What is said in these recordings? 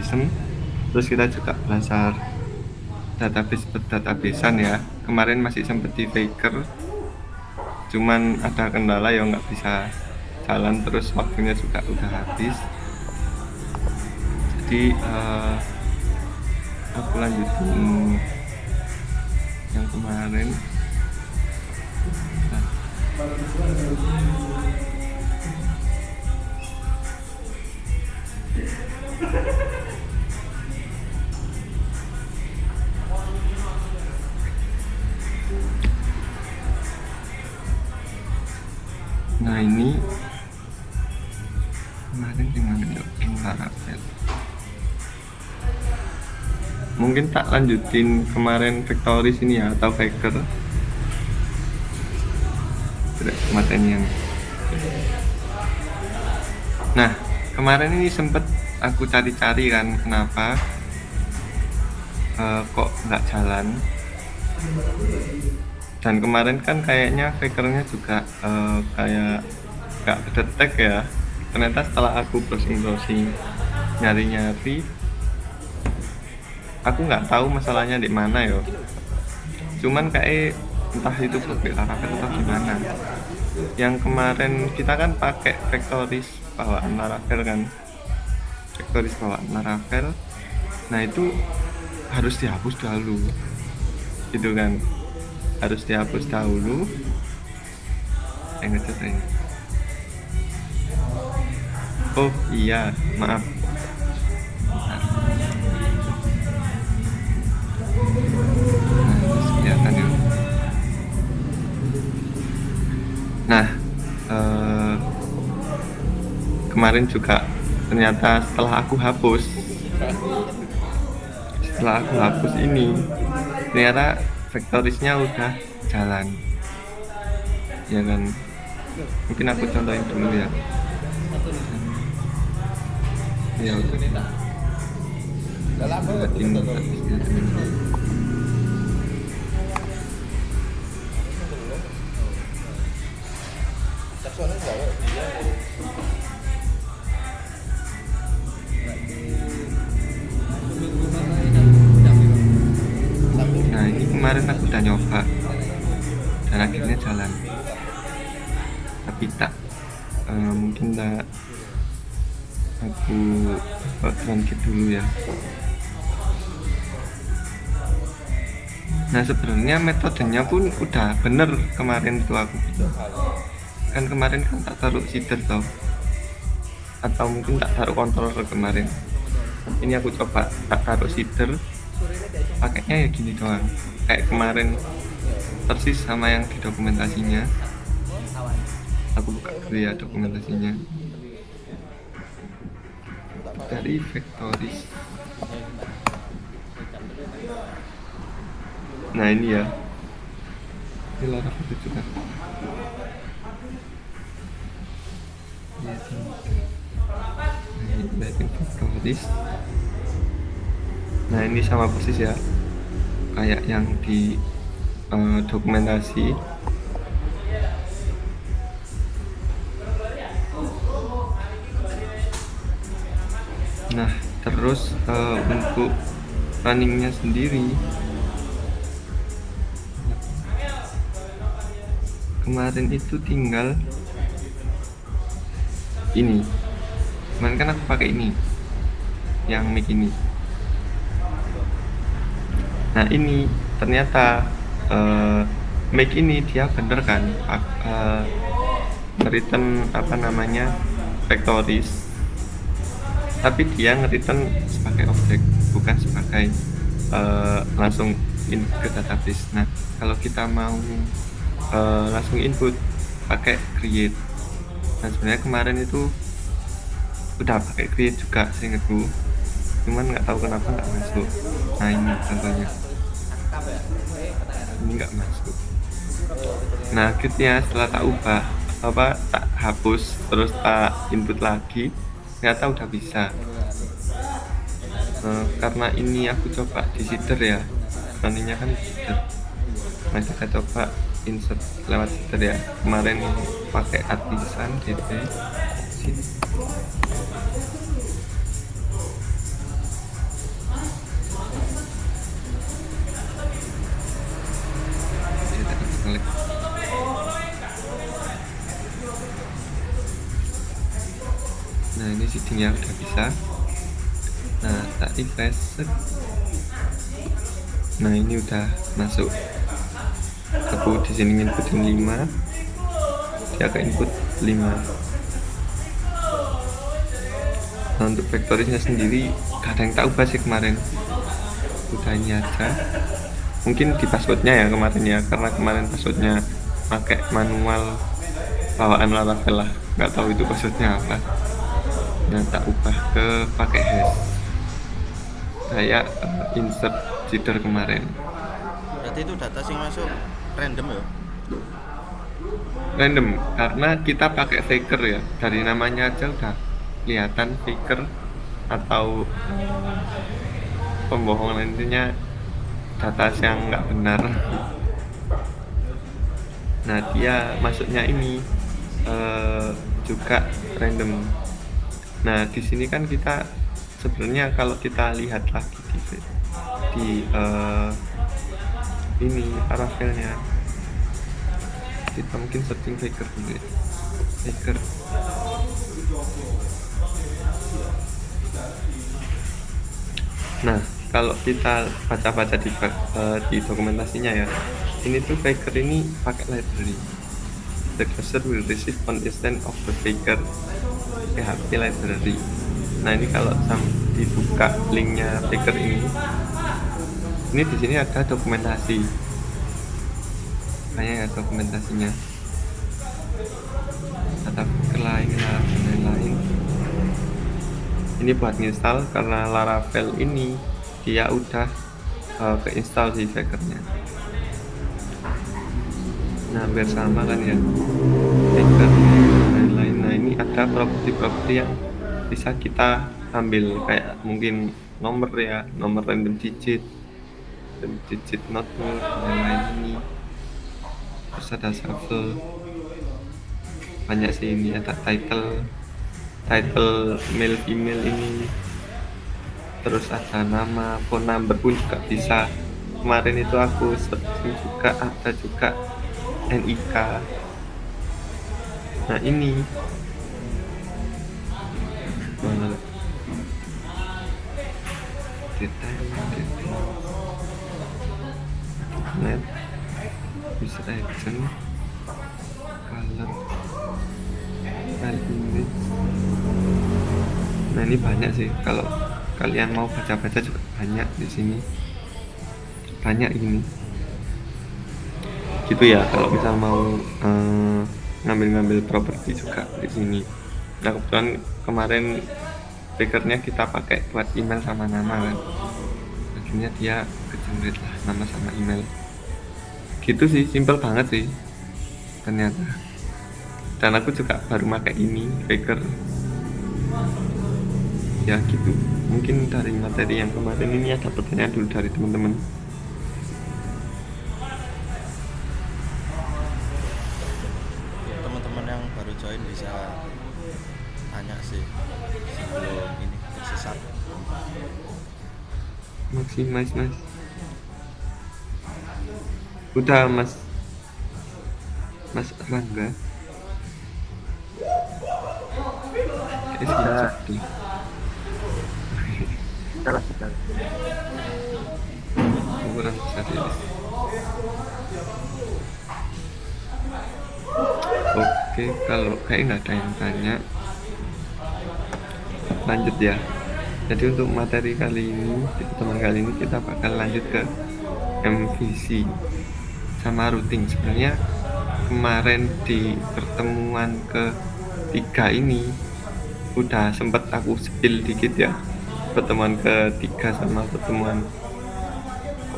iseng, terus kita juga belajar databasean ya. Kemarin masih sempet di Faker, cuman ada kendala ya nggak bisa jalan, terus waktunya juga udah habis. Jadi aku lanjutin yang kemarin. Nah ini kemarin gimana ya, Laravel. Mungkin tak lanjutin kemarin Vectoris ini ya, atau Faker. Tidak materi yang. Nah kemarin ini sempet aku cari-cari kan, kenapa kok nggak jalan. Dan kemarin kan kayaknya Fakernya juga kayak nggak kedetek ya. Ternyata setelah aku browsing nyari-nyari, aku nggak tahu masalahnya di mana ya. Cuman kayak entah itu pakai Laravel atau gimana. Yang kemarin kita kan pakai Vectoris bawaan Laravel kan, Vectoris bawaan Laravel. Nah itu harus dihapus dahulu, gitu kan, harus dihapus dahulu. Ngecat ini. Oh iya, maaf. Nah, terus kelihatan ya. Nah, kemarin juga ternyata setelah aku hapus ini, ternyata Vectorisnya udah jalan, ya kan. Mungkin aku contohin dulu ya. Ya udah. Buatin Vectorisnya dulu. Nah ini kemarin aku udah nyoba dan akhirnya jalan, tapi tak mungkin tak aku transkip dulu ya. Nah sebenarnya metodenya pun udah bener kemarin tuh aku kan, kemarin kan tak taruh seeder tau, atau mungkin tak taruh controller kemarin. Ini aku coba tak taruh seeder, pakainya ya gini doang kayak kemarin, persis sama yang di dokumentasinya. Aku buka dulu ya dokumentasinya dari Vectoris. Nah ini ya, ini Laravel itu juga. Nah ini Vectoris. Nah ini sama persis ya kayak yang di dokumentasi. Nah terus untuk runningnya sendiri kemarin itu tinggal ini. Kemarin kan aku pakai ini, yang mic ini. Nah ini ternyata mic ini dia bener kan, return apa namanya Vectoris, tapi dia nge-return sebagai objek, bukan sebagai langsung input ke database. Nah kalau kita mau langsung input pakai create. Nah sebenarnya kemarin itu udah pakai create juga seingetku, cuman nggak tahu kenapa nggak masuk. Nah ini contohnya, ini nggak masuk. Nah akhirnya setelah tak ubah tak hapus terus tak input lagi, ternyata udah bisa. Karena ini aku coba di seeder ya, nantinya kan seeder. Nah kita coba insert lewat seeder ya, kemarin pakai artisan db. loadingnya udah bisa. Nah tak refresh. Nah ini udah masuk. Aku di sini inputin 5, dia ke input 5. Nah untuk factorisnya sendiri gak ada yang tak ubah sih kemarin, udah ini aja. Mungkin di passwordnya ya kemarin ya, karena kemarin passwordnya pakai manual bawaan Laravel lah, nggak tahu itu passwordnya apa. Nah tak ubah ke pakai hash kayak insert jitter kemarin. Berarti itu data sing masuk random ya? Random karena kita pakai faker ya, dari namanya aja udah kelihatan faker atau pembohongan, intinya data yang nggak benar. Nah dia masuknya ini juga random. Nah di sini kan kita sebenarnya kalau kita lihat lagi di ini Laravelnya, kita mungkin searching faker dulu ya. Faker. Nah kalau kita baca-baca di dokumentasinya ya, ini tuh faker ini pakai library. The cluster will receive one instance of the faker PHP library. Nah ini kalau dibuka linknya faker ini di sini ada dokumentasi, kayaknya ya dokumentasinya, ada faker lain. Ini buat install karena Laravel ini dia udah keinstall si fakernya. Nah biar sama kan ya, faker lain-lain. Nah ini ada properti yang bisa kita ambil, kayak mungkin nomor ya, nomor random digit notebook dan lain ini. Terus ada shuffle, banyak sih. Ini ada title mail email ini, terus ada nama, phone number pun juga bisa. Kemarin itu aku searching juga ada juga NIK. Nah ini detail net user agent color file image. Nah ini banyak sih, kalau kalian mau baca-baca juga banyak di sini, banyak ini gitu ya. Kalau misal mau ngambil properti juga di sini. Nah kebetulan kemarin triggernya kita pakai buat email sama nama kan, akhirnya dia ke-generate lah nama sama email gitu sih. Simple banget sih ternyata, dan aku juga baru pakai ini faker ya gitu. Mungkin dari materi yang kemarin ini ada pertanyaan dulu dari teman-teman. Teman-teman yang baru join bisa tanya sih sebelum ini tersesat. Maksimal mas, udah mas Rangga Bisa, gitu. salah. Kurang serius. Oke, kalau kayak nggak ada yang tanya, lanjut ya. Jadi untuk materi kali ini, teman kali ini kita bakal lanjut ke MVC sama routing. Sebenarnya kemarin di pertemuan ketiga ini udah sempat aku spill dikit ya, pertemuan ketiga sama pertemuan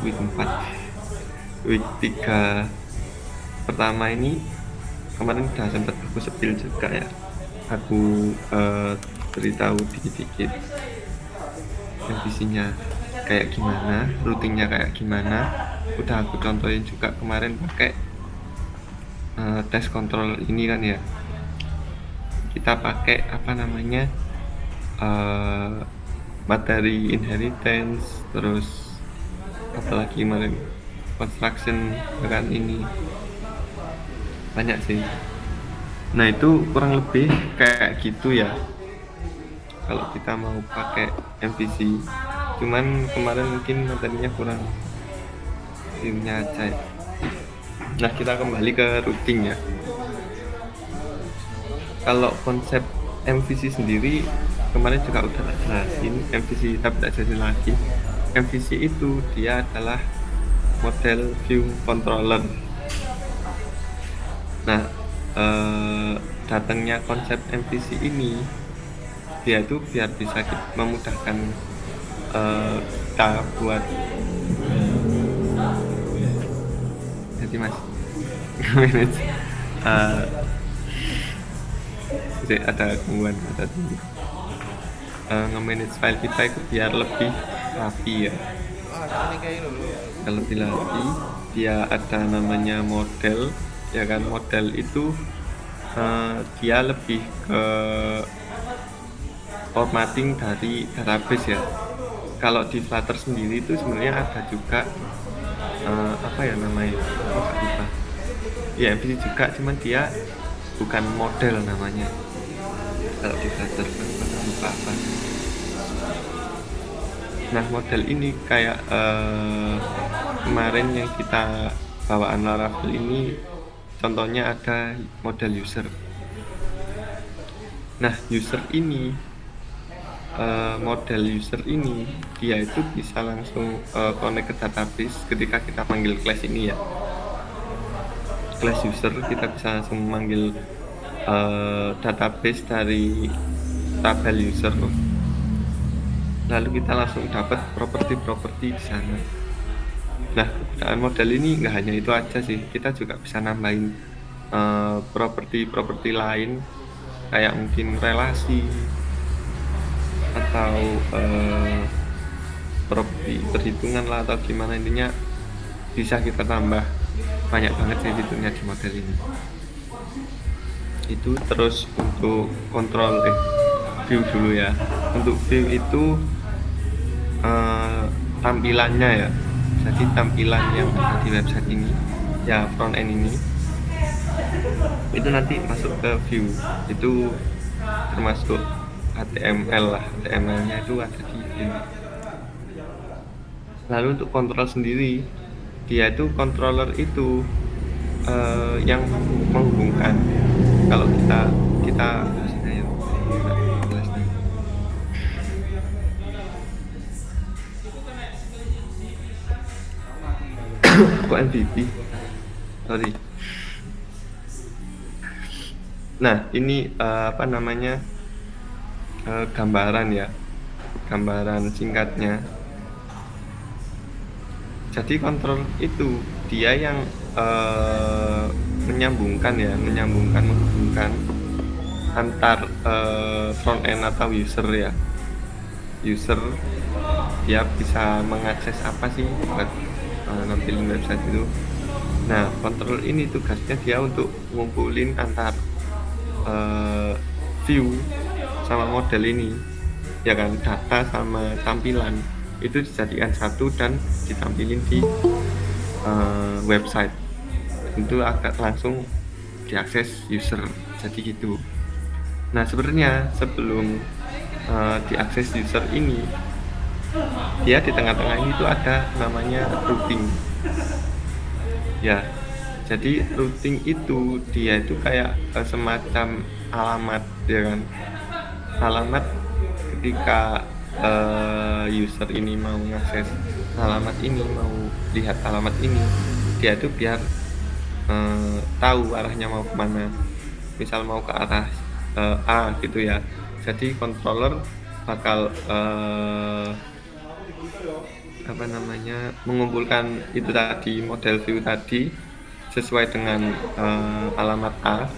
week 4, week 3 pertama ini kemarin udah sempat aku spill juga ya. Aku beritahu dikit-dikit MVC-nya kayak gimana, routingnya kayak gimana. Udah aku contohin juga kemarin pakai test control ini kan ya. Kita pakai apa namanya, materi inheritance, terus apalagi kemarin construction dengan ini, banyak sih. Nah itu kurang lebih kayak gitu ya. kalau kita mau pakai MVC. Cuman kemarin mungkin materinya kurang, timnya aja ya. Nah, kita kembali ke routing ya. Kalau konsep MVC sendiri kemarin juga udah tak jelasin MVC, tapi tak jelasin lagi. MVC itu dia adalah model view controller. Nah, datangnya konsep MVC ini dia itu biar bisa memudahkan kita buat jadi mas manage ada gangguan nge-manage file kita itu biar lebih rapi ya. Kalau lebih rapi, dia ada namanya model ya kan. Model itu dia lebih ke formatting dari database ya. Kalau di Flutter sendiri itu sebenarnya ada juga apa ya namanya, lupa ya, MVC juga, cuman dia bukan model namanya. Kalau di Flutter lupa apa. Nah, model ini kayak kemarin yang kita bawaan Laravel ini contohnya ada model user. Nah, user ini model user ini dia itu bisa langsung connect ke database ketika kita panggil class ini ya. Class user kita bisa langsung manggil database dari tabel user, lalu kita langsung dapat properti di sana. Nah, kegunaan model ini nggak hanya itu aja sih, kita juga bisa nambahin properti lain kayak mungkin relasi atau properti perhitungan lah, atau gimana, intinya bisa kita tambah banyak banget sih fiturnya di model ini. Itu terus untuk kontrol view dulu ya. Untuk view itu tampilannya ya, jadi tampilan yang ada di website ini ya, front end ini itu nanti masuk ke view, itu termasuk HTML lah, HTML nya itu ada di view. Lalu untuk kontrol sendiri, dia itu controller itu yang menghubungkan. Kalau kita kok MVP, sorry. Nah, ini apa namanya, gambaran ya, gambaran singkatnya. Jadi kontrol itu dia yang menghubungkan antar front end atau user ya. User dia bisa mengakses apa sih buat nampilin website itu. Nah, kontrol ini tugasnya dia untuk ngumpulin antar view sama model ini ya kan, data sama tampilan itu dijadikan satu dan ditampilin di website, itu agak langsung diakses user, jadi gitu. Nah, sebenarnya sebelum diakses user ini, dia di tengah-tengah ini tuh ada namanya routing ya. Jadi routing itu dia itu kayak semacam alamat ya kan. Alamat ketika user ini mau mengakses alamat ini, mau lihat alamat ini, dia itu biar tahu arahnya mau kemana. Misal mau ke arah A gitu ya. Jadi controller bakal apa namanya, mengumpulkan itu tadi, model view tadi sesuai dengan alamat A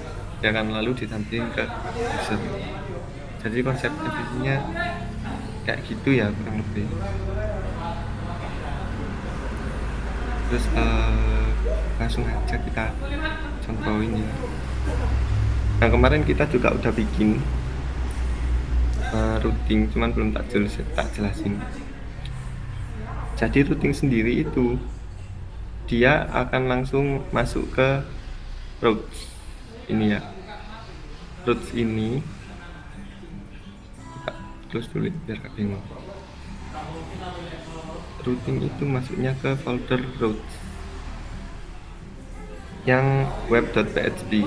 ya kan, lalu ditampilkan ke user. Jadi konsep MVC-nya kayak gitu ya kurang lebih. Terus langsung aja kita contohin ya. Nah, kemarin kita juga udah bikin routing, cuman belum tak jelasin. Jadi routing sendiri itu dia akan langsung masuk ke routes ini ya. Routes ini close dulu biar gak bingung. Routing itu masuknya ke folder routes yang web.php.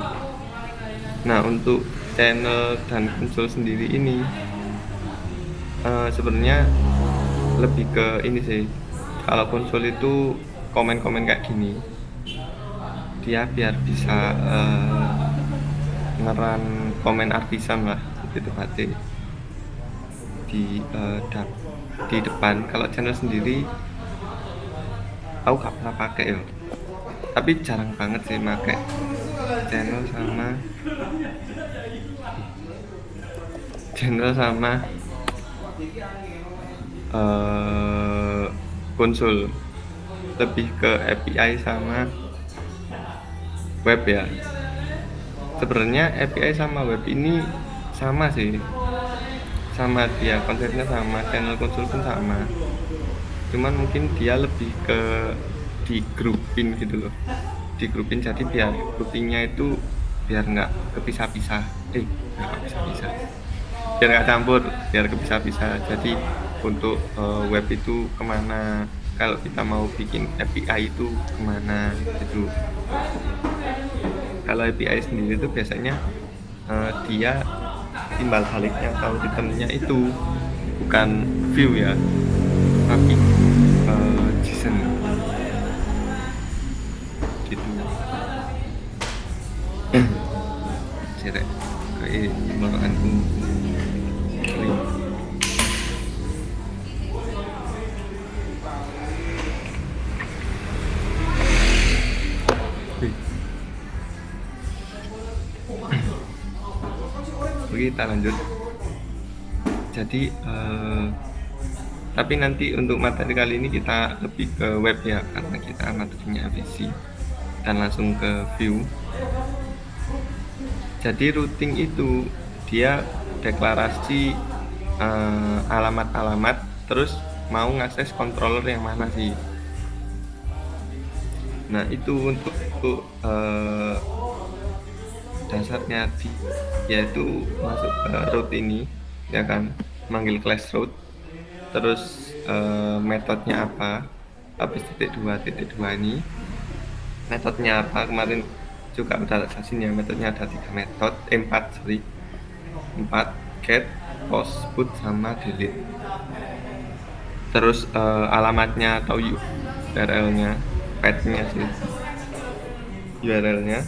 Nah, untuk channel dan konsol sendiri ini sebenarnya lebih ke ini sih. Kalau konsol itu komen-komen kayak gini, dia biar bisa ngeran komen artisan lah gitu tepatnya di depan. Kalau channel sendiri aku gak pernah pakai ya, tapi jarang banget sih pakai channel sama konsol. Lebih ke API sama web ya. Sebenarnya API sama web ini sama sih, sama dia konsepnya sama, channel konsol pun sama, cuman mungkin dia lebih ke digrupin gitu loh, digrupin jadi biar routingnya itu biar nggak kepisah-pisah, biar nggak campur, biar kepisah-pisah. Jadi untuk web itu kemana, kalau kita mau bikin API itu kemana gitu. Kalau API sendiri itu biasanya dia timbal baliknya atau returnnya itu bukan view ya, tapi JSON gitu. Cerek kayak melakukanku Oke, kita lanjut. Jadi tapi nanti untuk materi kali ini kita lebih ke web ya, karena kita materinya FVC dan langsung ke view. Jadi routing itu dia deklarasi alamat-alamat, terus mau ngakses controller yang mana sih. Nah, itu untuk dasarnya yaitu masuk ke route ini ya kan, manggil class route, terus metodenya apa, habis titik dua ini metodenya apa. Kemarin juga udah jelasin ya, metodenya ada 4 metode, 4 get, post, put, sama delete. Terus alamatnya atau URL-nya, path-nya sih, URL-nya.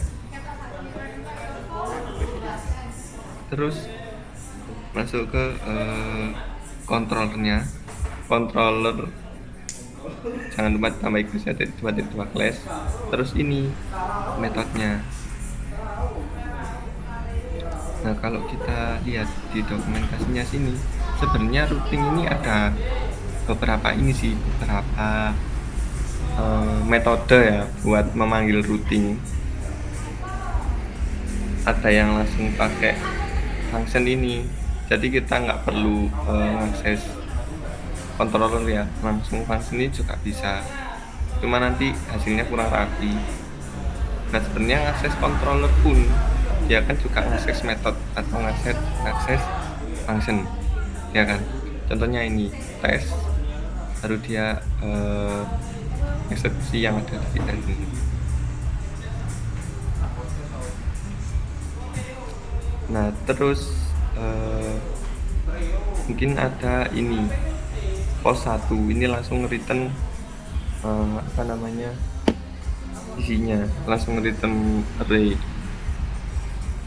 Terus masuk ke controller, jangan lupa tambah ikut dua class. Terus ini metodenya. Nah, kalau kita lihat di dokumentasinya sini, sebenarnya routing ini ada beberapa metode ya buat memanggil routing. Ada yang langsung pakai function ini, jadi kita nggak perlu akses controller ya, langsung function ini juga bisa, cuma nanti hasilnya kurang rapi. Nah, sebenarnya akses controller pun dia kan juga akses metode atau akses function ya kan. Contohnya ini tes, baru dia eksekusi yang ada di tadi. Nah, terus mungkin ada ini post 1, ini langsung return isinya, langsung return array.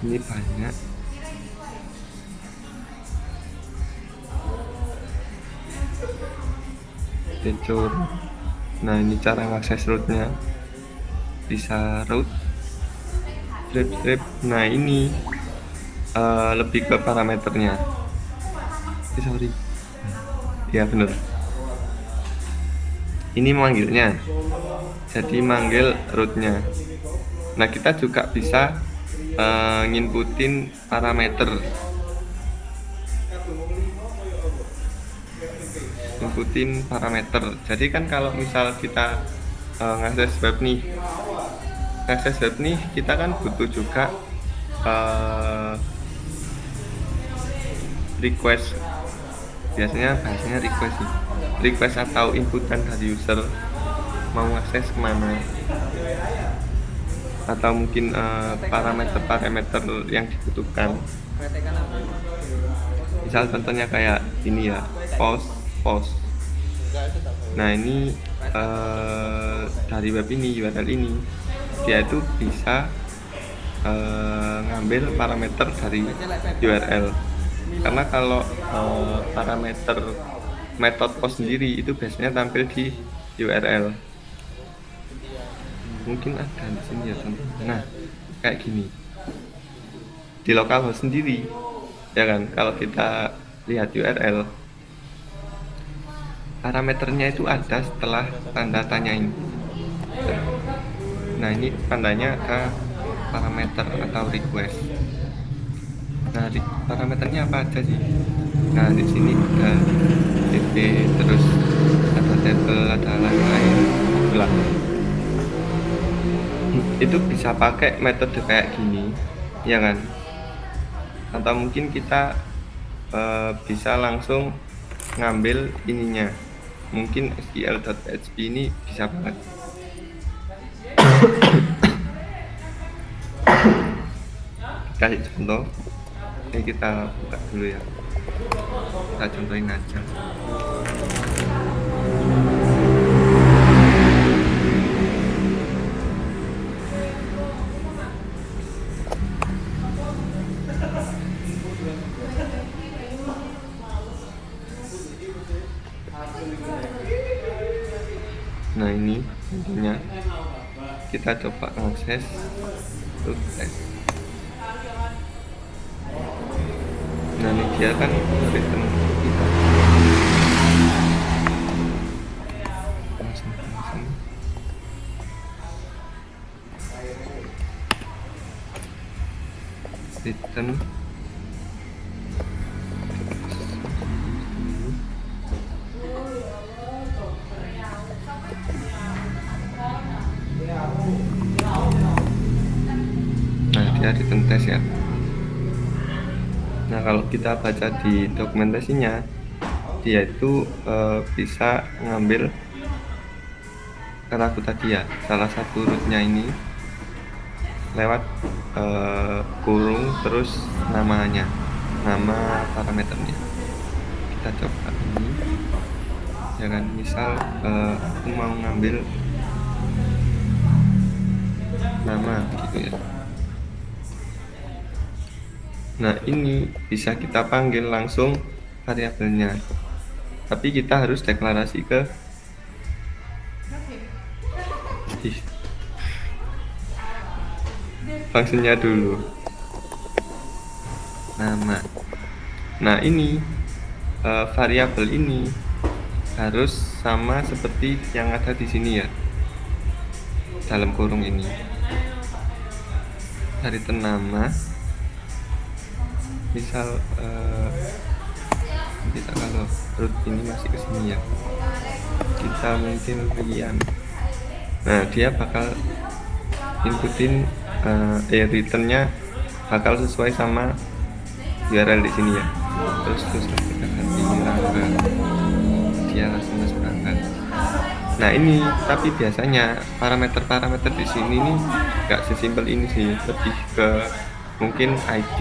Ini banyak. Decor. Nah, ini cara ngakses route-nya, bisa route strip. Nah, ini lebih ke parameternya. Sorry ya, bener, ini manggilnya, jadi manggil route-nya. Nah, kita juga bisa nginputin parameter, jadi kan kalau misal kita ngakses web nih, kita kan butuh juga request biasanya bahasanya request sih, request atau inputan dari user mau akses kemana, atau mungkin parameter-parameter yang dibutuhkan. Misal contohnya kayak ini ya, post. Nah ini dari web ini, URL ini dia itu bisa ngambil parameter dari URL, karena kalau parameter method post sendiri itu biasanya tampil di URL. Mungkin ada di sini ya contohnya. Nah kayak gini di localhost sendiri ya kan, kalau kita lihat URL parameternya itu ada setelah tanda tanya ini. Nah ini tandanya ada parameter atau request. Nah parameternya apa aja sih? Nah di sini ada DB, terus ada table, ada lain-lain itulah. Itu bisa pakai metode kayak gini ya kan, atau mungkin kita bisa langsung ngambil ininya, mungkin SQL.php ini bisa banget. Kasih contoh, ini kita buka dulu ya, kita contohin aja. Nah ini intinya kita coba akses sukses. Nah ini dia kan return kita. Langsung. Return dia return test ya. Nah kalau kita baca di dokumentasinya, dia itu bisa ngambil kata tadi ya, salah satu rootnya ini lewat kurung terus namanya, nama parameternya. Kita coba ini ya kan, misal aku mau ngambil nama gitu ya. Nah ini bisa kita panggil langsung variabelnya, tapi kita harus deklarasi ke fungsinya dulu, nama. Nah ini variabel ini harus sama seperti yang ada di sini ya, dalam kurung ini. Dari nama, misal kita kalau root ini masih ke sini ya, kita mungkin Rian. Nah dia bakal inputin returnnya bakal sesuai sama URL di sini ya. Terus kita ganti Rangga, dia langsung masuk Rangga. Nah ini tapi biasanya parameter di sini nih nggak sesimpel ini sih, lebih ke mungkin ID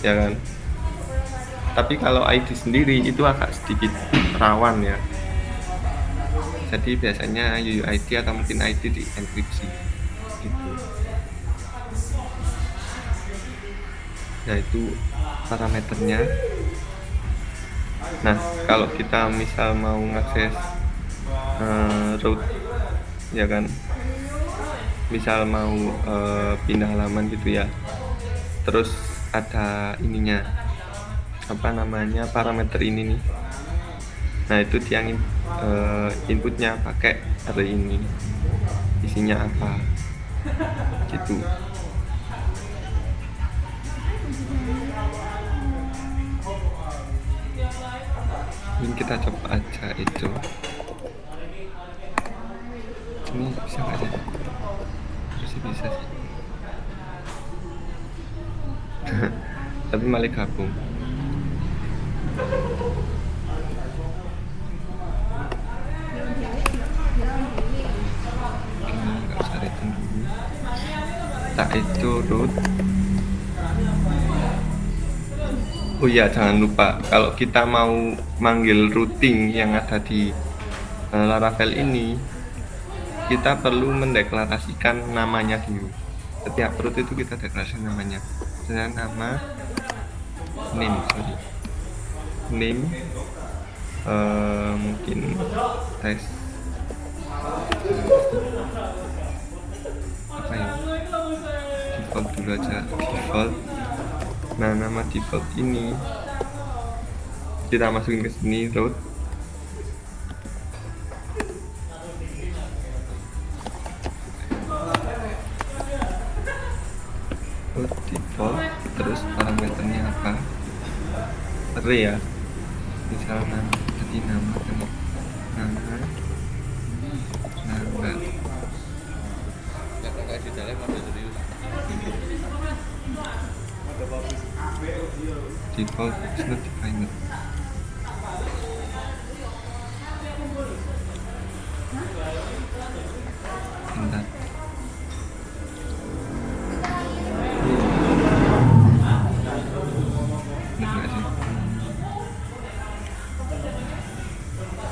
ya kan. Tapi kalau ID sendiri itu agak sedikit rawan ya, jadi biasanya UUID atau mungkin ID di enkripsi gitu. Nah itu parameternya. Nah kalau kita misal mau ngakses root ya kan, misal mau pindah halaman gitu ya, terus ada ininya apa namanya, parameter ini nih. Nah itu dia inputnya pakai array ini, isinya apa gitu. Ini kita coba aja itu. Ini bisa nggak ya? Masih bisa sih. Tapi malah gabung. kita itu root. Oh iya, jangan lupa kalau kita mau manggil routing yang ada di Laravel ini, kita perlu mendeklarasikan namanya dulu. Setiap root itu kita deklarasikan namanya. Misalnya nama name mungkin tes apa ya, default dulu aja, default. Nah, nama default ini kita masukin ke sini root. Root default, terus parameternya apa? Array ya. Misalnya tadi nama Kakak di dalam ada serius. default is not defined. Bentar. Bener nggak sih?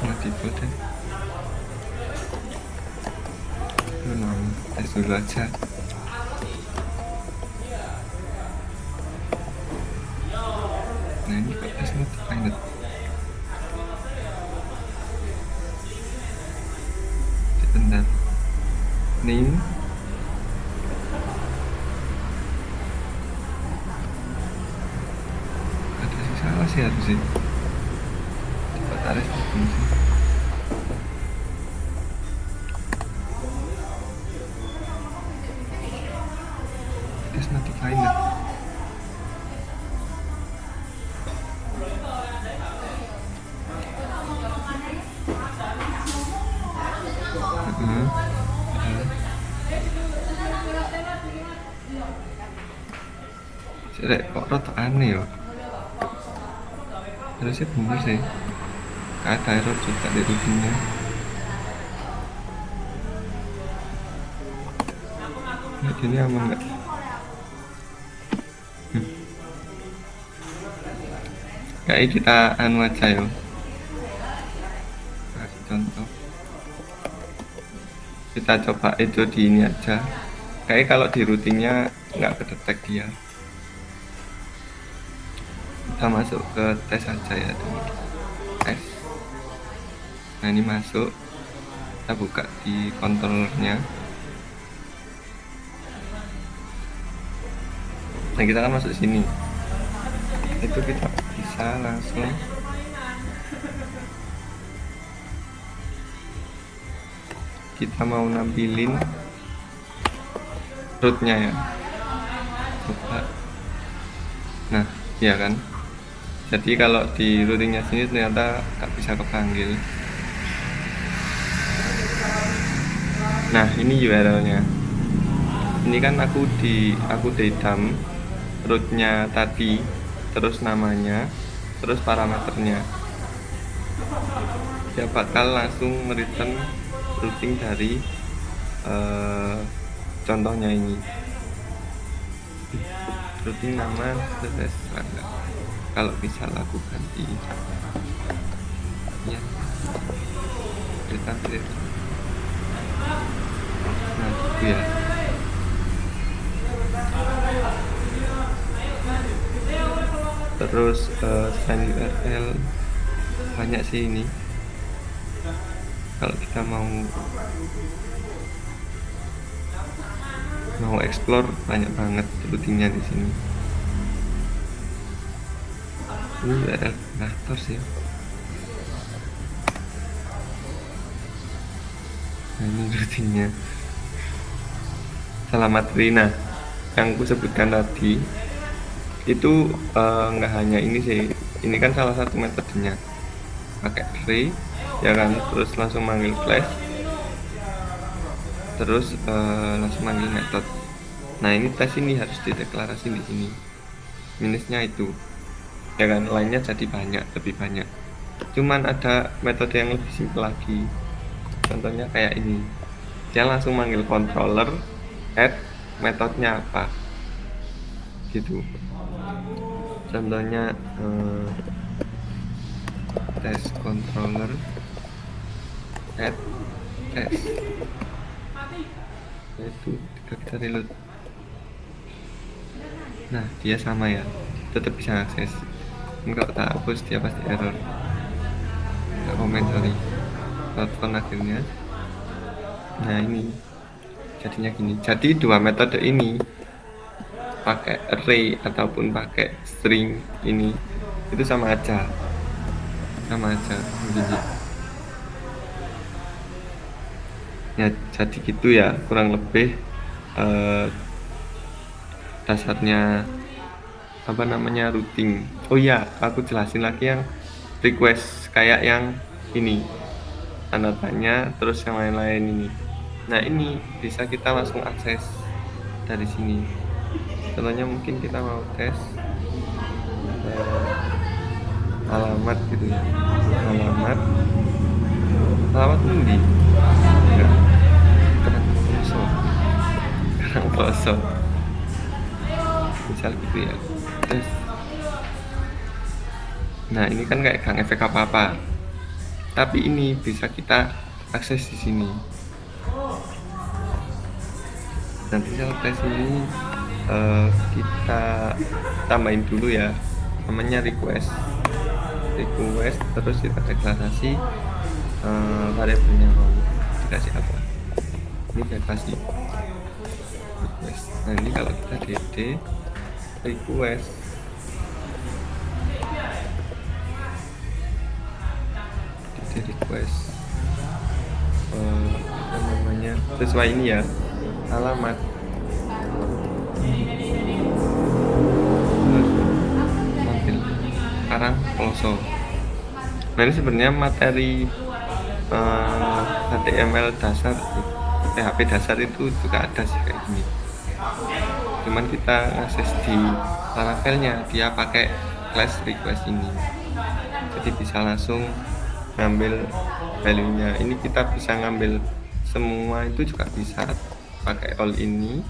Nah, default ya. Tes dulu aja. Nah, ini kok tes not defined. Bentar. Name ada sih, salah sih harusnya. Coba tarik dulu sih. Tes not defined. Cek kok rada aneh ya. Harusnya bener sih. Ada error juga di routingnya. Nah, ini aman nggak? Kayak kita anu aja ya. Kasih contoh. Kita coba itu di ini aja. Kayak kalau di routingnya nggak kedetek dia. Kita masuk ke tes aja ya, tes. Nah, ini masuk, kita buka di controllernya. Nah, kita kan masuk sini, itu kita bisa langsung kita mau nampilin rootnya ya, coba. Nah, ya kan, jadi kalau di routingnya sini ternyata nggak bisa kepanggil. Nah, ini URL-nya. Ini kan aku dedam rootnya tadi, terus namanya, terus parameternya. Dia bakal langsung mereturn routing dari contohnya ini. Routing nama terus serangga. Kalau bisa laku ganti ya, return. Nah, gitu ya. Terus send URL banyak sih ini. Kalau kita mau explore, banyak banget routingnya di sini. Ini URL generator sih. Nah, ini routingnya. Selamat Rina, yang aku sebutkan tadi itu nggak hanya ini sih. Ini kan salah satu metodenya, pakai array ya kan, terus langsung manggil class, terus langsung manggil metode. Nah, ini tes ini harus dideklarasi di sini. Minusnya itu ya kan, lainnya jadi lebih banyak. Cuman ada metode yang lebih simpel lagi. Contohnya kayak ini, dia langsung manggil controller add metodenya apa gitu. Contohnya test controller add test, itu kita reload. Nah dia sama ya, tetap bisa akses. Dan kalau tak hapus dia pasti error. Tak komen sorry. Telepon akhirnya. Nah ini jadinya gini. Jadi dua metode ini, pakai array ataupun pakai string ini, itu sama aja begini. Ya jadi gitu ya kurang lebih dasarnya apa namanya routing. Oh iya, aku jelasin lagi yang request kayak yang ini, tanda tanya terus yang lain-lain ini. Nah ini bisa kita langsung akses dari sini. Contohnya mungkin kita mau tes alamat gitu ya, alamat ini enggak, Karang Poso misal gitu ya. Terus nah ini kan kayak gak efek apa-apa, tapi ini bisa kita akses di sini. Nanti kalau tes ini kita tambahin dulu ya, namanya request terus kita deklarasi variabelnya mau dikasih apa. Ini kita kasih request. Nah ini kalau kita dd request apa namanya sesuai ini ya, alamat tampil Karang Poso. Nah ini sebenarnya materi HTML dasar, PHP dasar itu juga ada sih kayak gini, cuman kita akses di Laravelnya dia pakai class request ini, jadi bisa langsung ngambil value-nya. Ini kita bisa ngambil semua, itu juga bisa pakai all ini,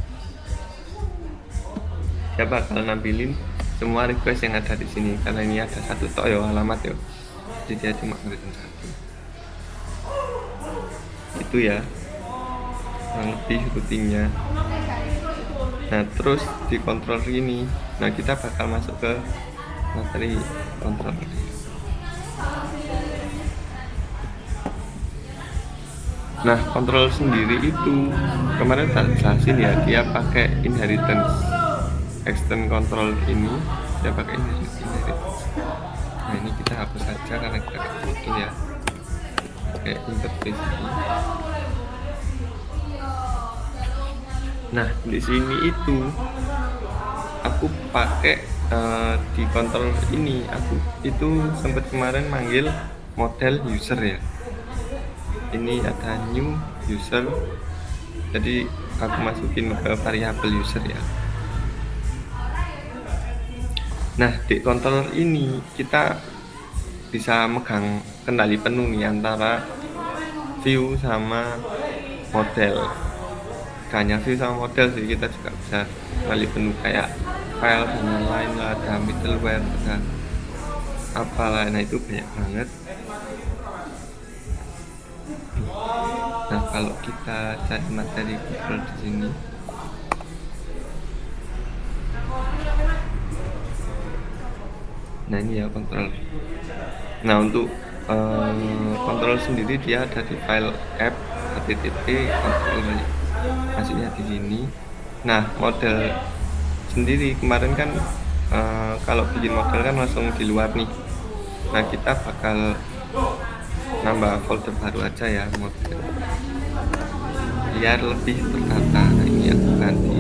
dia bakal nampilin semua request yang ada di sini, karena ini ada satu tok ya alamat ya, jadi dia cuma ngirim satu. Itu ya kurang lebih routingnya. Nah terus di controller ini, nah kita bakal masuk ke materi controller. Nah control sendiri itu kemarin tak jelasin ya, dia pakai inheritance. Extend control ini dia pakai inheritance. Nah ini kita hapus saja karena kita gak butuh ya, pakai interface ini. Nah di sini itu aku pakai di control ini, aku itu sempat kemarin manggil model user ya. Ini ada new user, jadi aku masukin ke variabel user ya. Nah di controller ini kita bisa megang kendali penuh nih antara view sama model. Gak hanya view sama model sih, kita juga bisa kendali penuh kayak file dan lain-lain lah, ada middleware, ada apalah. Nah itu banyak banget. Nah kalau kita cari materi control di sini, nah ini ya control. Nah untuk control sendiri dia ada di file app http control, masuknya di sini. Nah model sendiri kemarin kan kalau bikin model kan langsung di luar nih. Nah kita bakal nambah folder baru aja ya, model biar lebih tertata. Nah ini aku ganti,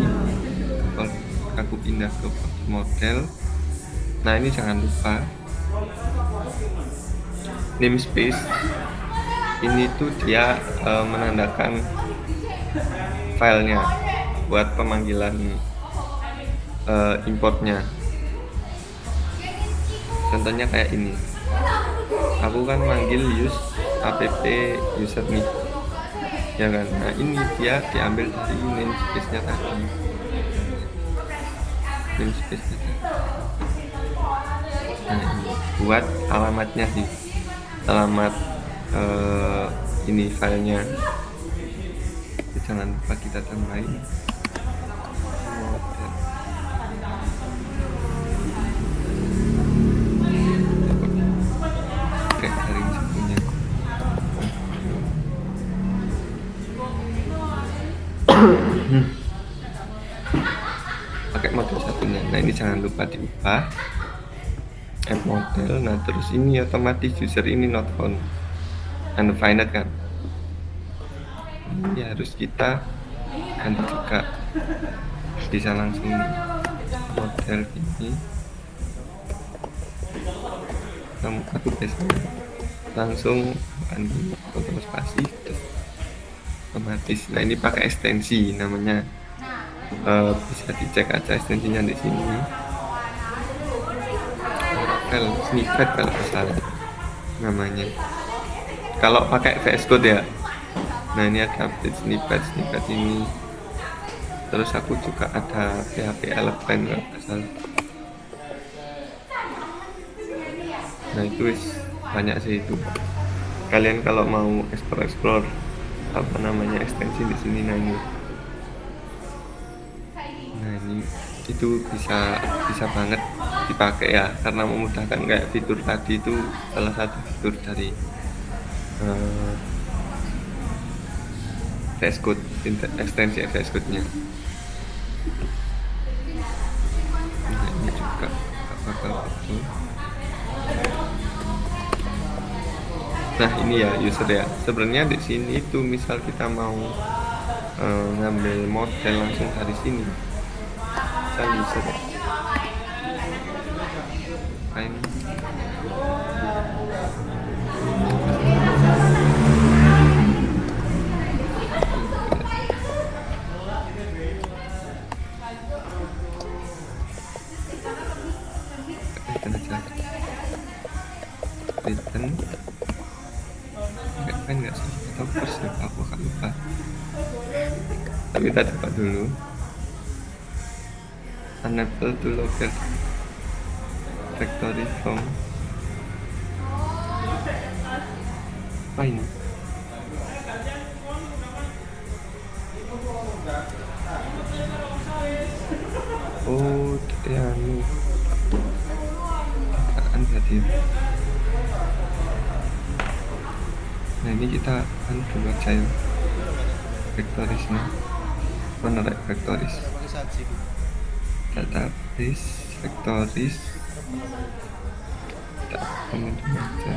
aku pindah ke model. Nah ini jangan lupa namespace ini tuh dia menandakan filenya buat pemanggilan importnya. Contohnya kayak ini, aku kan manggil use app user nih ya kan. Nah ini dia diambil dari namespace nya tadi. namespace aja. Nah ini buat alamatnya sih, alamat ini filenya. Jangan lupa kita tambahin model. Oke, garing satunya pakai model satunya. Nah ini jangan lupa diubah add model. Nah terus ini otomatis user ini not found undefined kan, ini harus kita ganti juga. Bisa langsung model ini, aku biasanya langsung kontrol spasi terus otomatis. Nah ini pakai ekstensi namanya, bisa dicek aja ekstensinya di sini, file snippet kalau salah namanya, kalau pakai VS Code ya. Nah ini ada update snippet ini, terus aku juga ada PHP Elephant kalau nggak salah. Nah itu banyak sih itu. Kalian kalau mau explore apa namanya ekstensi di sini, nah ini itu bisa banget dipakai ya, karena memudahkan. Kayak fitur tadi itu salah satu fitur dari VS Code, ekstensi VS Code nya. Nah ini juga gak bakal betul. Nah ini ya user ya, sebenarnya di sini itu misal kita mau ngambil model langsung dari sini, misal user ya, ini return kan nggak sih, atau first ya, aku akan lupa, tapi kita coba dulu. Unable to locate factory from apa ini? Oh ya, ini apaan berarti? Nah ini kita kan dulu aja ya vektorisnya, mana vektoris database vektoris, kita komen aja.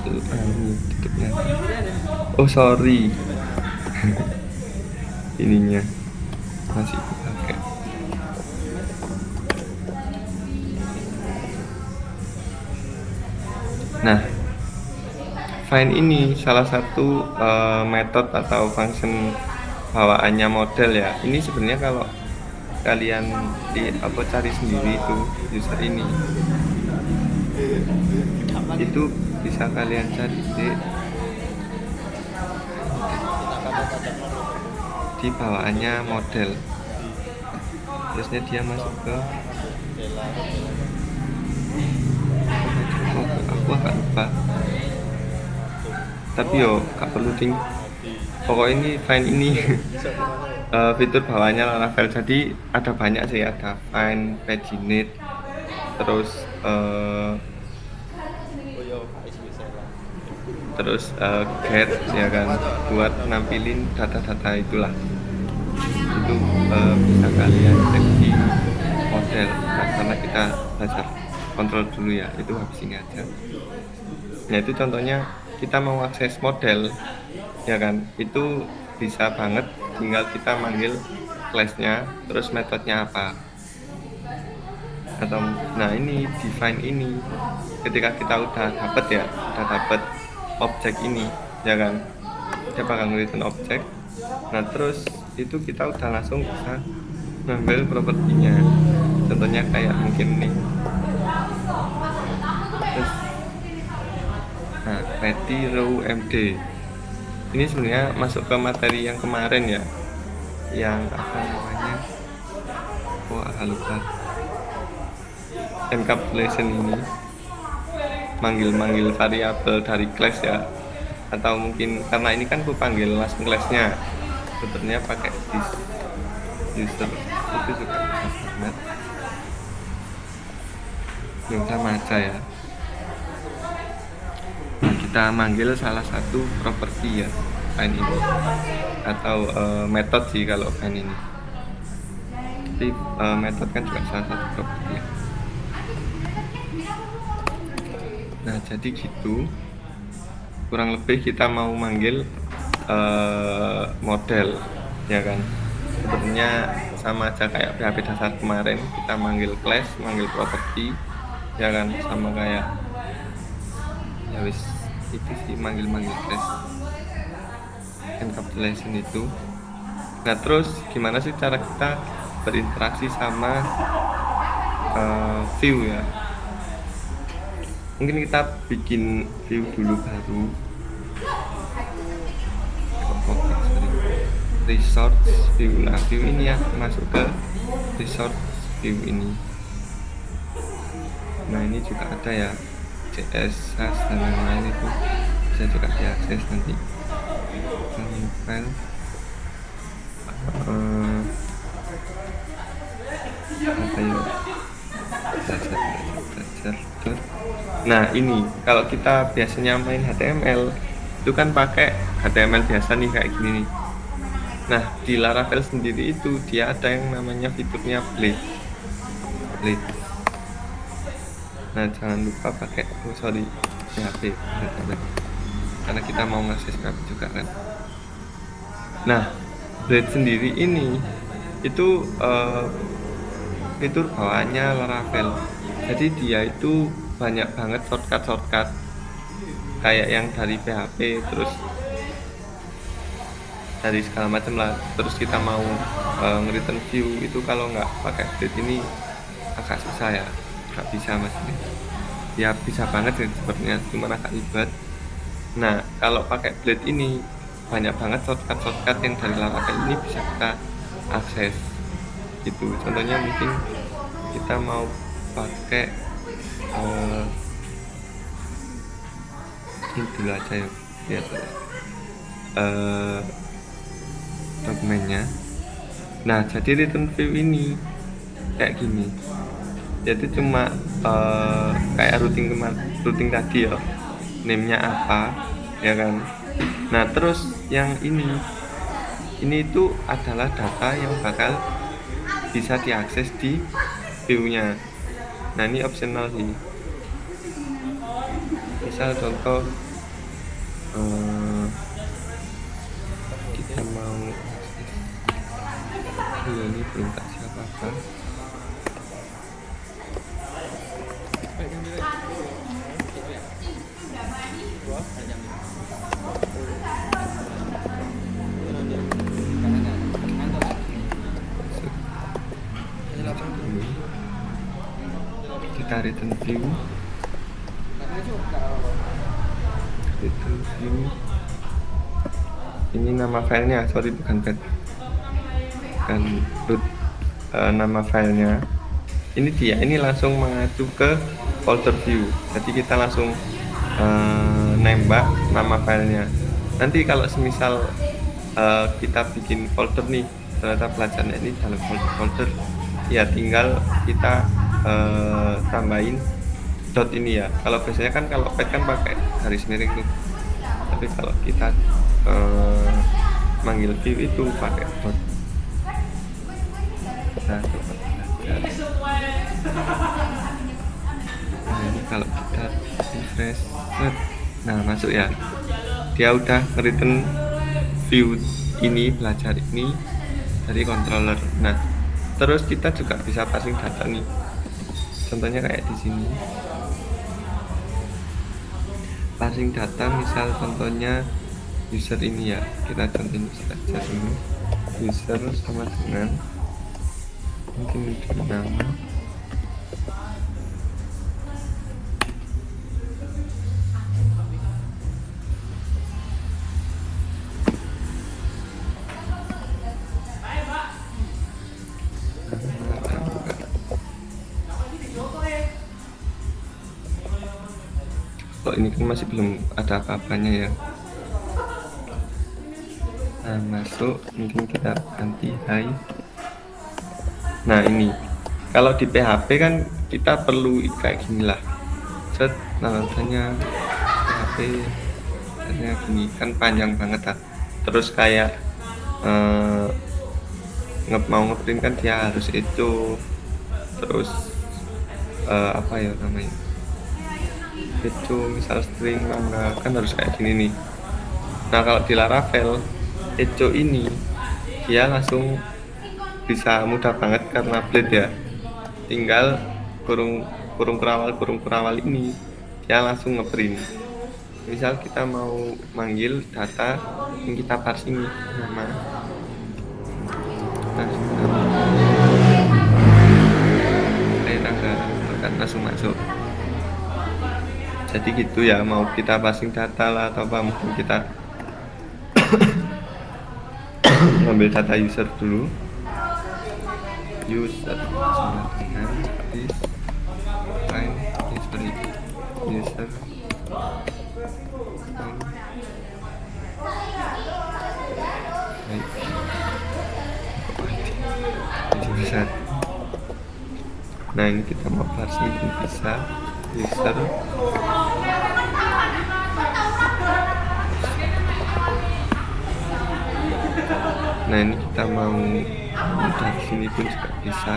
Ini tutupnya. Oh sorry ininya masih dipakai. Nah find ini salah satu metode atau function bawaannya model ya. Ini sebenarnya kalau kalian cari sendiri itu user ini, itu bisa kalian cari di bawaannya model, terusnya dia masuk ke aku agak lupa, tapi yo gak perlu pokoknya ini find ini fitur bawahnya Laravel. Jadi ada banyak sih, ada find, paginate, terus get ya kan, buat nampilin data-data itulah. Itu bisa kalian cek di model. Nah, karena kita belajar kontrol dulu ya, itu habis ini aja. Nah itu contohnya kita mau akses model ya kan, itu bisa banget tinggal kita manggil class-nya, terus metodenya apa, atau nah ini define ini ketika kita udah dapet objek ini ya kan, dia bakal nge-return objek. Nah terus itu kita udah langsung bisa ngambil propertinya, contohnya kayak mungkin nih, terus Petty Row MD. Ini sebenarnya masuk ke materi yang kemarin ya, yang apa namanya, lupa, encapsulation ini manggil variabel dari class ya, atau mungkin karena ini kan aku panggil langsung classnya, sebenarnya pakai this user itu juga bisa banget. Yang sama aja ya. Nah, kita manggil salah satu properti ya, line ini, atau metode sih kalau line ini. Jadi metode kan juga salah satu properti ya. Nah, jadi gitu. Kurang lebih kita mau manggil model, ya kan? Sebenarnya sama aja kayak PHP dasar kemarin, kita manggil class, manggil properti, ya kan? Sama kayak ya wis itu sih, manggil class, encapsulation itu. Nah, terus gimana sih cara kita berinteraksi sama view ya? Mungkin kita bikin view dulu baru. Resource view. Nah, view ini ya masuk ke resource view ini. Nah, ini juga ada ya, CSS dan lain-lain, itu bisa juga diakses nanti. New file. Apa ya? Belajar. Nah, ini kalau kita biasanya main HTML itu kan pakai HTML biasa nih kayak gini nih. Nah, di Laravel sendiri itu dia ada yang namanya fiturnya blade. Nah, jangan lupa pakai PHP karena kita mau ngakses PHP juga kan. Nah, blade sendiri ini itu fitur bawaannya Laravel. Jadi dia itu banyak banget shortcut kayak yang dari PHP, terus dari segala macam lah. Terus kita mau nge-return view itu kalau nggak pakai blade ini agak susah ya, nggak bisa maksudnya. Ya bisa banget sih sebenarnya, cuma agak ribet. Nah, kalau pakai blade ini banyak banget shortcut yang dari Laravel ini bisa kita akses gitu. Contohnya mungkin kita mau pakai ini dulu aja ya, lihat dokumennya. Nah, jadi return view ini kayak gini, jadi cuma kayak routing tadi ya, name-nya apa ya kan. Nah, terus yang ini itu adalah data yang bakal bisa diakses di view-nya. Nah, ini optional sih. Misal contoh kita mau ini belum tak siapa-apa. Kita return view. Ini nama filenya, sorry bukan pet, bukan root, nama filenya. Ini dia, ini langsung mengacu ke folder view. Jadi kita langsung nembak nama filenya. Nanti kalau semisal kita bikin folder nih, ternyata pelajarannya ini dalam folder, ya tinggal kita tambahin dot ini ya. Kalau biasanya kan kalau pet kan pakai garis miring tuh, tapi kalau kita manggil view itu pakai dot. Kita coba belajar. Nah, ini kalau kita refresh, nah masuk ya, dia udah return view ini, belajar ini dari controller. Nah, terus kita juga bisa passing data nih, contohnya kayak di sini. Passing data, misal contohnya user ini ya, kita contohin user aja dulu. User sama dengan mungkin nama, ini kan masih belum ada apa-apanya ya. Nah, masuk, mungkin kita ganti hi. Nah, ini kalau di PHP kan kita perlu kayak gini lah, set namanya PHP katanya gini kan panjang banget lah. Terus kayak mau ngeprint kan dia harus itu, terus apa ya namanya itu, misal string mangga kan harus kayak gini nih. Nah, kalau di Laravel Echo ini dia langsung bisa mudah banget karena blade ya, tinggal kurung kurawal ini dia langsung ngeprint. Misal kita mau manggil data yang kita parsing nama, kayak tangga kan langsung masuk. Jadi gitu ya, mau kita passing data lah atau apa, mungkin kita ngambil data user dulu, user sama dengan this find history user jadi bisa. Nah, ini kita mau parsing bisa user. Nah, ini kita mau dari sini pun juga bisa.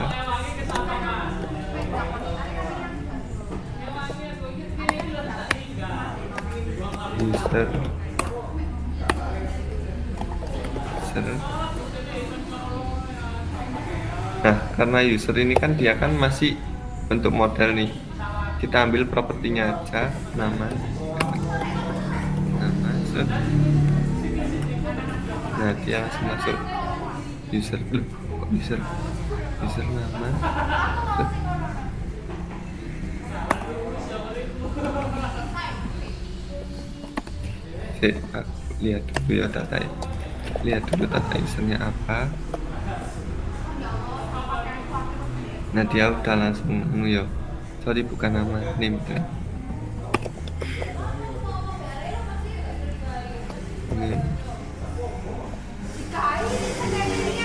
User. Nah, karena user ini kan dia kan masih bentuk model nih, kita ambil propertinya aja, nama set. Nah, dia langsung masuk user dulu, user nama set. Lihat dulu ya data usernya apa. Nah, dia udah langsung ya, sorry bukan nama, name tag.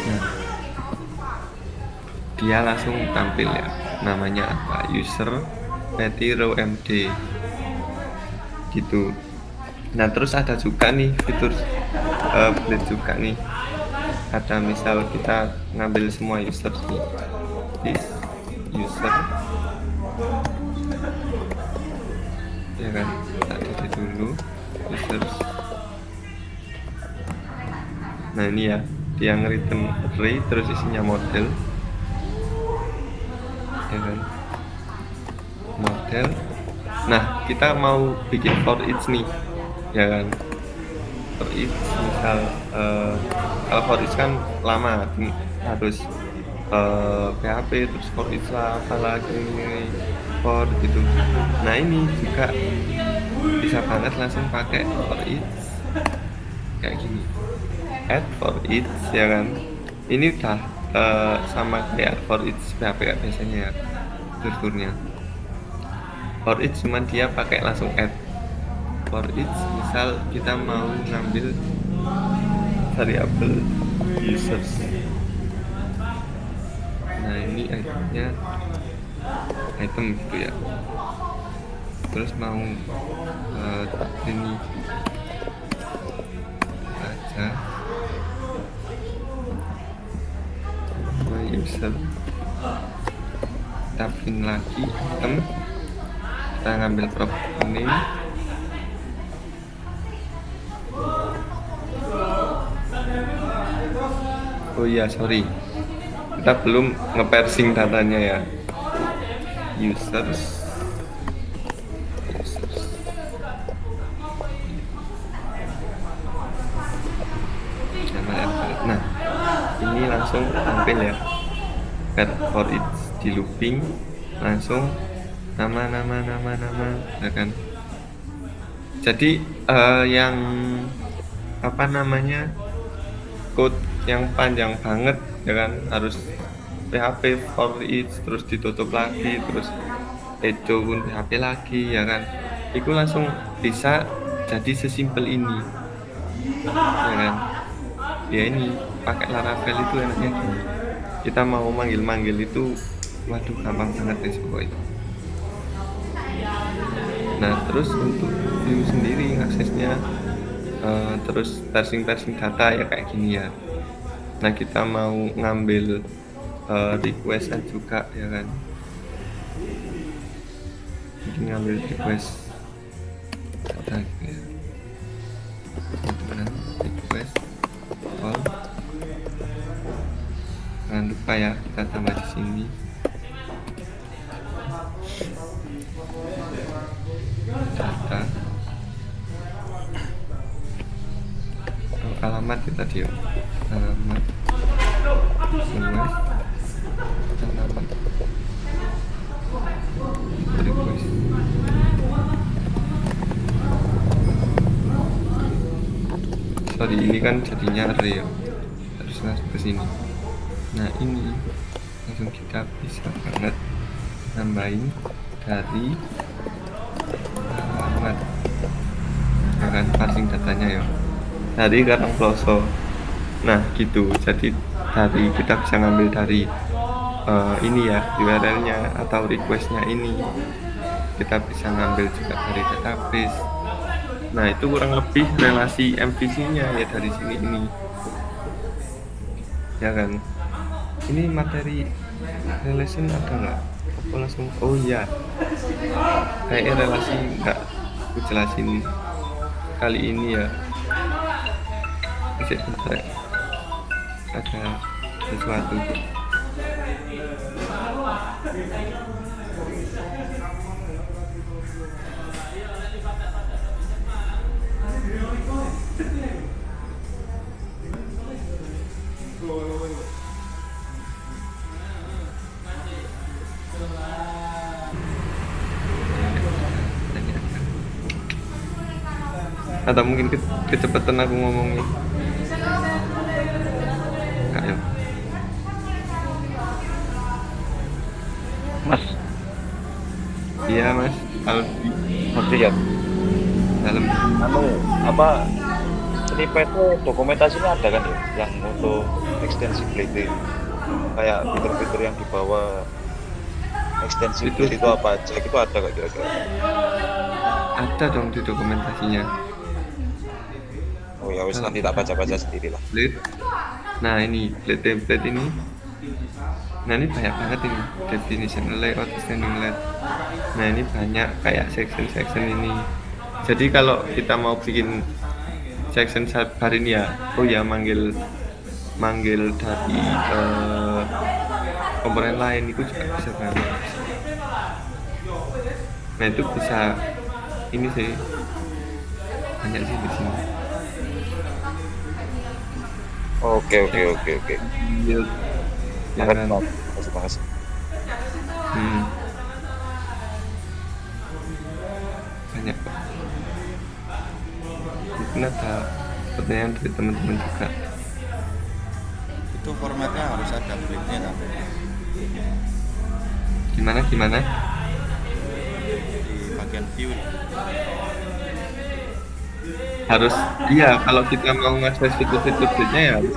Nah, dia langsung tampil ya, namanya apa, user Petiro MD gitu. Nah, terus ada juga nih fitur blade juga nih, ada misal kita ngambil semua user nih, this user ya kan, tadi dulu users. Nah, ini ya, dia nge-return array terus isinya model ya kan, model. Nah, kita mau bikin for each nih ya kan, for each misal kalau for each kan lama, harus PHP terus for each lah, apalagi for gitu. Nah, ini juga bisa banget langsung pakai for each kayak gini, add for each ya kan. Ini udah sama kayak for each PHP kayak biasanya ya strukturnya. For each cuman dia pakai langsung add. For each misal kita mau ngambil variabel users. Nah, ini itemnya item gitu ya, terus mau ini aja user, kita print lagi item, kita ngambil property name, oh iya sorry, kita belum nge-parsing datanya ya, users. Nah, ini langsung tampil ya, add for each di looping, langsung nama ya kan. Jadi yang apa namanya, code yang panjang banget ya kan, harus PHP for each terus ditutup lagi, terus Echo pun PHP lagi ya kan. itu langsung bisa jadi sesimpel ini, ya kan? Ya ini pakai Laravel itu enaknya gini. Kita mau manggil-manggil itu, waduh gampang banget deh pokoknya itu. Nah terus untuk view sendiri aksesnya, terus parsing data ya kayak gini ya. Nah kita mau ngambil requestan juga ya kan, mungkin ngambil request data gitu ya. Nah, request all, jangan lupa ya kita tambah di sini data. Alamat kita tadi ya, alamat request, alamat request. Sorry ini kan jadinya array ya, harus masuk ke sini. Nah ini langsung kita bisa banget nambahin dari alamat, ya kan, parsing datanya ya dari karang ploso. Nah gitu, jadi dari kita bisa ngambil dari ini ya URL-nya atau request-nya ini, kita bisa ngambil juga dari database. Nah itu kurang lebih relasi MVC-nya ya dari sini ini, ya kan. Ini materi relation ada nggak? Aku langsung, oh iya, kayaknya relasi nggak aku jelasin kali ini ya. Bisa bentar ya, ada sesuatu. Atau mungkin kecepatan aku ngomongnya. Enggak ya. Mas, Iya mas, Aldi Mas lihat, dalam. apa snippet itu dokumentasinya ada kan ya, yang untuk extensibility, kayak fitur-fitur yang dibawa extensibility itu apa aja, itu ada gak kira-kira? Ada dong di dokumentasinya. Oh ya wis, nanti tak baca-baca sendiri lah. Template. Nah ini template ini. Nah ini banyak banget ini definition layout, extending layout. Nah ini banyak kayak section ini. Jadi kalau kita mau bikin section bar ini ya, oh ya manggil dari komponen lain itu juga bisa banget. Nah itu bisa ini sih, banyak sih di sini. Oke. Build, ya kan. Makasih. Banyak kok. Mungkin ada pertanyaan dari teman-teman juga. Itu formatnya harus ada blade-nya kan Gimana? di bagian view nih. Harus, iya kalau kita mau ngakses fitur-fitur blade-nya ya harus,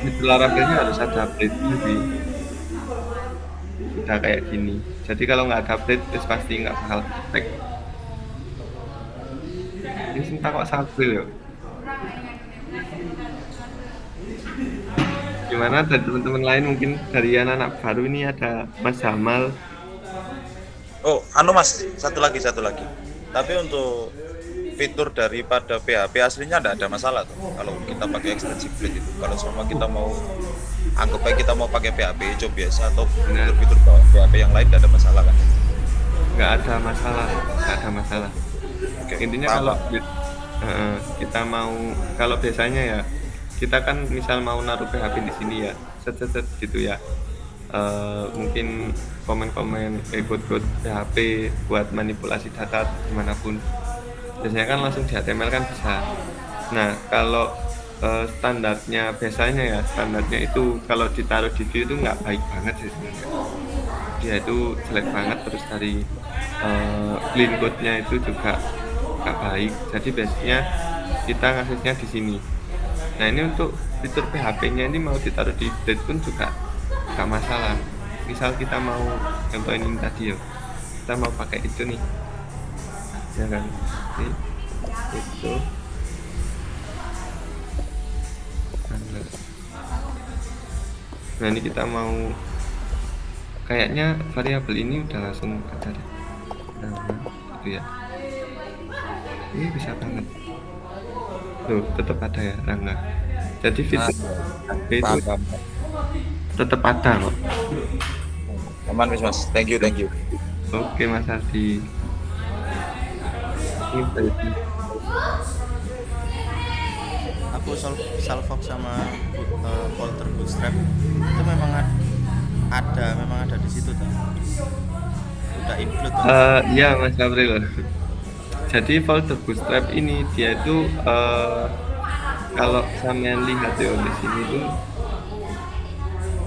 fitur Laravelnya harus ada blade-nya sih. Udah kayak gini. Jadi kalau nggak ada blade, terus pasti nggak bakal perfect. Ini entah kok sabil ya. Gimana dari teman-teman lain, mungkin dari anak-anak baru ini ada Mas Jamal. Oh, Mas, satu lagi. Tapi untuk fitur daripada PHP aslinya tidak ada masalah tuh. Kalau kita pakai extensibility itu, kalau semua kita mau anggap aja kita mau pakai PHP hijau biasa atau fitur-fitur PHP yang lain tidak ada masalah kan? Nggak ada masalah. Oke, Intinya kalau kita mau, kalau biasanya ya kita kan misal mau naruh PHP di sini ya, set gitu ya. Mungkin komen-komen code PHP buat manipulasi data dimanapun, biasanya kan langsung di HTML kan bisa. Nah kalau standarnya biasanya ya, standarnya itu kalau ditaruh di view itu nggak baik banget sih sebenarnya. Dia itu jelek banget, terus dari clean code-nya itu juga nggak baik. Jadi biasanya kita ngasihnya di sini. Nah ini untuk fitur PHP-nya ini mau ditaruh di blade pun juga nggak masalah. Misal kita mau contohin ini tadi ya, kita mau pakai itu nih, ya kan? Ini itu. Nah ini kita mau kayaknya variabel ini udah langsung ada deh. Nah, gitu ya. Ini bisa banget. Tuh, tetap ada ya, Rangga. Jadi fitur PHP itu Paham, paham. tetap ada kok. Aman Mas. Thank you, thank you. Oke Mas Ardi. Ini berarti Aku Salvox sama folder Bootstrap itu memang ada di situ tuh. Udah include tuh. ya Mas April. Jadi folder Bootstrap ini dia itu kalau sampean lihat ya di sini tuh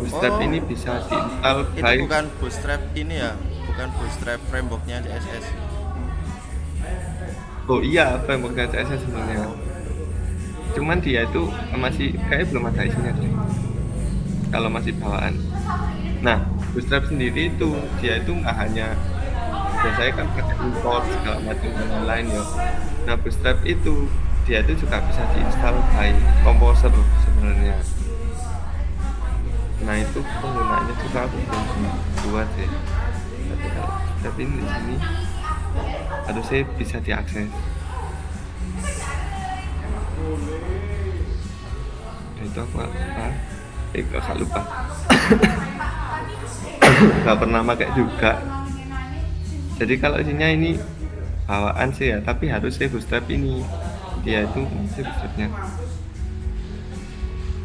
Bootstrap Oh, ini bisa diinstal itu by bukan Bootstrap ini ya, bukan Bootstrap frameworknya CSS. oh iya framework CSS sebenarnya. Cuman dia itu masih kayak belum ada isinya deh. Kalau masih bawaan. Nah, Bootstrap sendiri itu dia itu nggak hanya biasanya kan pakai import segala macam dan lain-lain ya. Nah, Bootstrap itu dia itu juga bisa diinstal by Composer sebenarnya. Nah, itu penggunaannya juga aku belum buat ya. Tapi kalau Bootstrap ini di sini harusnya bisa diakses. Nah, itu aku lupa. Gak lupa. Gak pernah pakai juga. Jadi kalau isinya ini bawaan sih ya, tapi harusnya Bootstrap ini dia itu masih Bootstrapnya.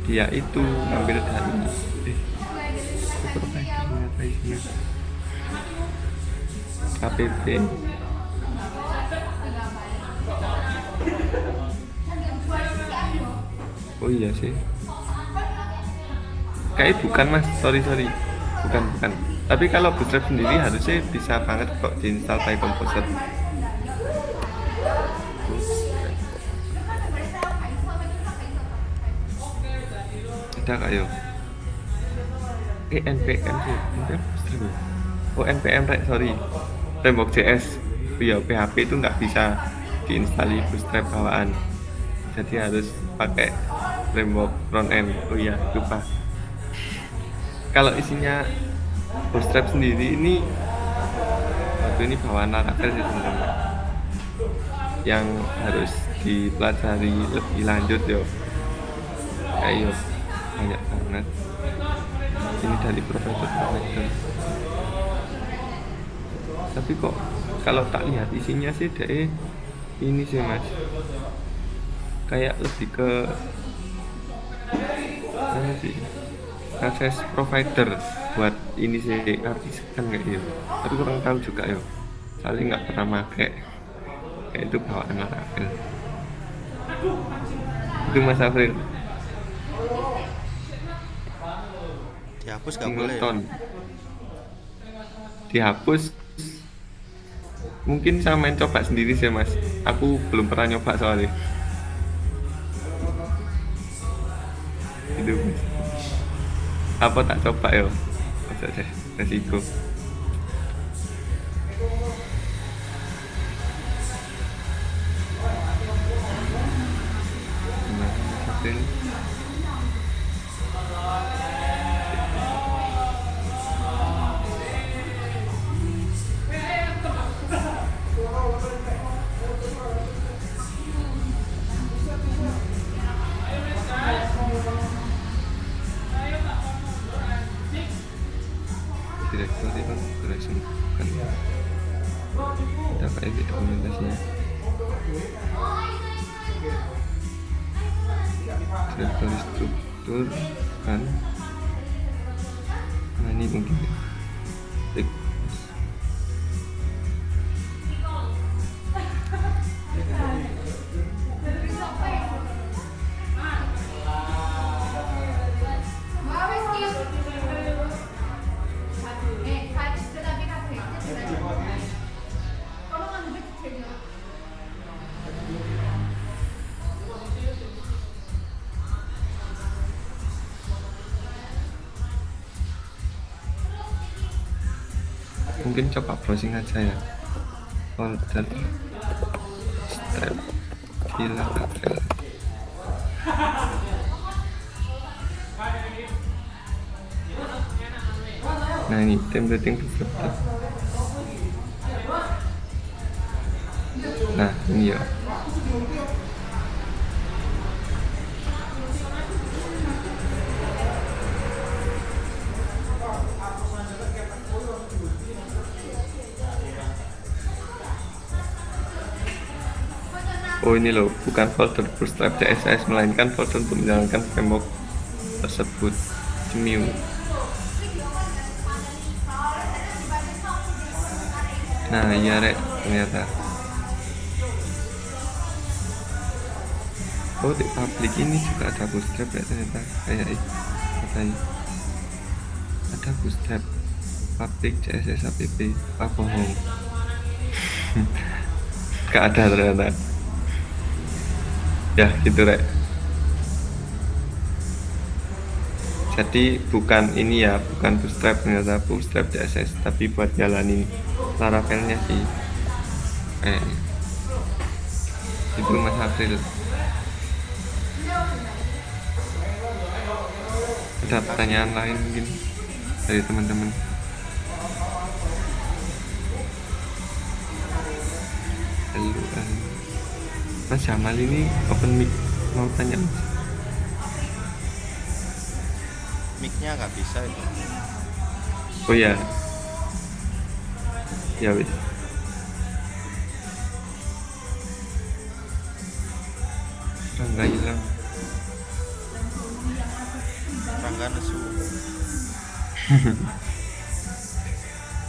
Dia itu ngambil dari providernya apa isinya? KPP. Oh iya sih. Kayak bukan Mas, sorry. Bukan. Tapi kalau Bootstrap sendiri harusnya bisa banget kok diinstal by Composer. Ada kak yo? NPM sih, NPM Bootstrap ya? Oh NPM sorry, Framework JS. Iya PHP itu nggak bisa diinstal Bootstrap bawaan. Jadi harus pakai framework front end. Oh iya lupa. Kalau isinya Bootstrap sendiri ini waktu ini bawaan Laravel sih sebenarnya yang harus dipelajari lebih lanjut yo. Ayo banyak banget ini dari provider. Tapi kok kalau tak lihat isinya sih deh ini sih Mas, kayak lebih ke mana sih, akses provider buat ini sih artis kan kayak gitu. Tapi kurang tahu juga yo, soalnya nggak pernah pakai kayak itu bawaan Laravel. Itu Mas Afril Dihapus nggak boleh ya? dihapus. Mungkin saya main coba sendiri sih Mas, aku belum pernah nyoba soalnya itu Mas. Apa tak coba yo, masa deh resiko. Gimana Mas April? Direktori configuration kan ada kayak dokumentasinya. Direktori struktur kan, nah ini mungkin Tik. mungkin coba browsing aja ya, folder strap gila April. Nah ini templating developer. Nah ini ya. Oh ini loh, bukan folder Bootstrap CSS, melainkan folder untuk menjalankan framework tersebut. Cemiu. Nah iya rek, ternyata. Oh di public ini juga ada Bootstrap ya ternyata. Kayak katanya ada Bootstrap public CSS app. Apa bohong? Gak ada ternyata. Ya gitu rek. Jadi bukan ini ya, bukan Bootstrap, ternyata Bootstrap CSS, tapi buat jalanin Laravelnya sih. Itu Mas April. Ada pertanyaan lain mungkin dari teman-teman? Halo. Mas Jamal ini open mic, mau tanya Mas? Mic-nya nggak bisa itu. Oh ya, ya wis. Rangga hilang. Rangga nesu.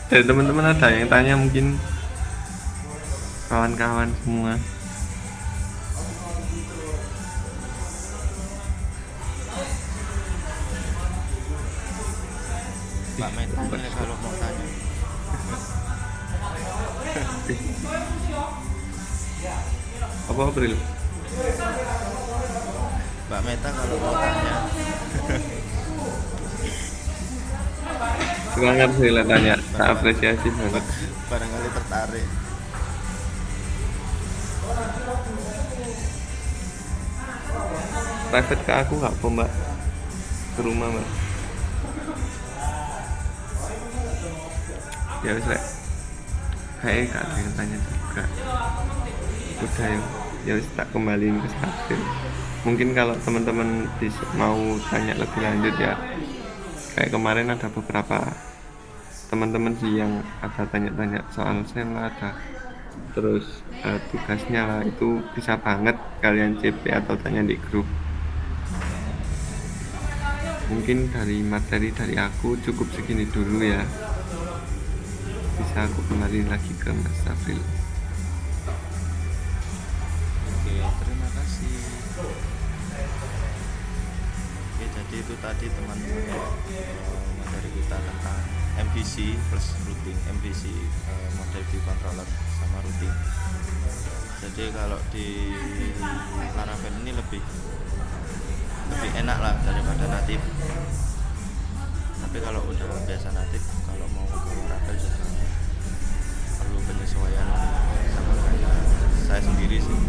Dari teman-teman ada yang tanya mungkin, kawan-kawan semua. Pak Meta ini kalau mau tanya. Apa April? Mbak Meta kalau mau tanya. Semangat sih lah tanya, tak apresiasi banget. Barangkali tertarik. Private ke aku nggak apa mbak? Ke rumah mbak? Ya wis rek. Kayaknya gak ada yang tanya juga. Udah ya wis tak kembaliin ke April. Mungkin kalau teman-teman mau tanya lebih lanjut ya, kayak kemarin ada beberapa teman-teman sih yang ada tanya-tanya soal sel ada, terus tugasnya lah, itu bisa banget kalian CP atau tanya di grup. Mungkin dari materi dari aku cukup segini dulu ya, bisa aku kembali lagi ke Mas April. Oke, terima kasih. Oke, jadi itu tadi teman-teman materi kita tentang MVC plus routing, MVC model view controller sama routing. Jadi kalau di Laravel ini lebih enak lah daripada natif. Tapi kalau udah biasa natif, kalau mau ke Laravel juga perlu penyesuaian sama kayak saya sendiri sih.